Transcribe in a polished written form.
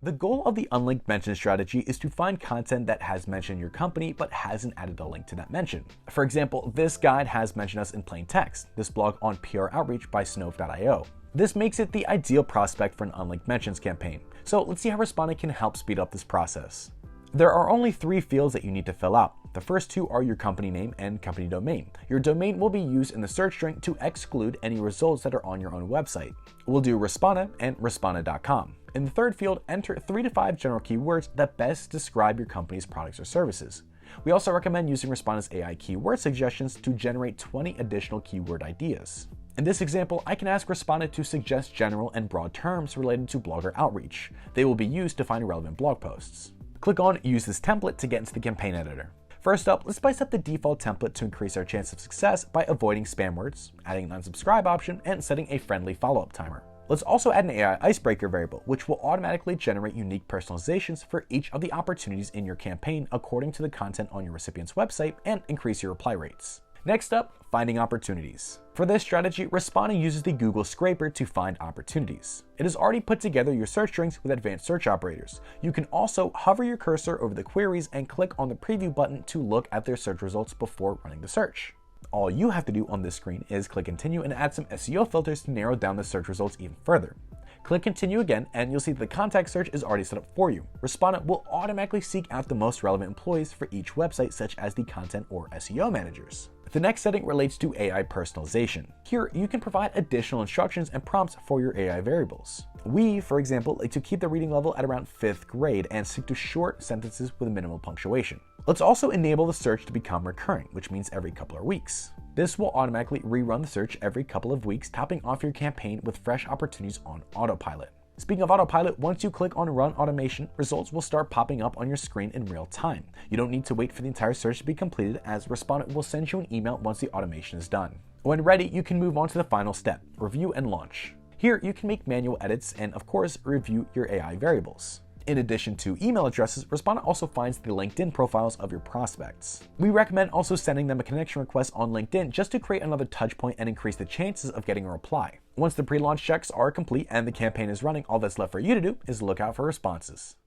The goal of the unlinked mention strategy is to find content that has mentioned your company but hasn't added a link to that mention. For example, this guide has mentioned us in plain text, this blog on PR outreach by Snove.io. This makes it the ideal prospect for an unlinked mentions campaign. So let's see how Respona can help speed up this process. There are only 3 fields that you need to fill out. The first 2 are your company name and company domain. Your domain will be used in the search string to exclude any results that are on your own website. We'll do Respona and Respona.com. In the third field, enter 3 to 5 general keywords that best describe your company's products or services. We also recommend using Respona's AI keyword suggestions to generate 20 additional keyword ideas. In this example, I can ask Respona to suggest general and broad terms related to blogger outreach. They will be used to find relevant blog posts. Click on Use this template to get into the campaign editor. First up, let's spice up the default template to increase our chance of success by avoiding spam words, adding an unsubscribe option, and setting a friendly follow-up timer. Let's also add an AI icebreaker variable, which will automatically generate unique personalizations for each of the opportunities in your campaign according to the content on your recipient's website and increase your reply rates. Next up, finding opportunities. For this strategy, Respona uses the Google scraper to find opportunities. It has already put together your search strings with advanced search operators. You can also hover your cursor over the queries and click on the preview button to look at their search results before running the search. All you have to do on this screen is click continue and add some SEO filters to narrow down the search results even further. Click continue again and you'll see that the contact search is already set up for you. Respona will automatically seek out the most relevant employees for each website, such as the content or SEO managers. The next setting relates to AI personalization. Here, you can provide additional instructions and prompts for your AI variables. We, for example, like to keep the reading level at around 5th grade and stick to short sentences with minimal punctuation. Let's also enable the search to become recurring, which means every couple of weeks. This will automatically rerun the search every couple of weeks, topping off your campaign with fresh opportunities on autopilot. Speaking of autopilot, once you click on Run Automation, results will start popping up on your screen in real time. You don't need to wait for the entire search to be completed, as Respona will send you an email once the automation is done. When ready, you can move on to the final step, review and launch. Here, you can make manual edits and, of course, review your AI variables. In addition to email addresses, Respona also finds the LinkedIn profiles of your prospects. We recommend also sending them a connection request on LinkedIn just to create another touch point and increase the chances of getting a reply. Once the pre-launch checks are complete and the campaign is running, all that's left for you to do is look out for responses.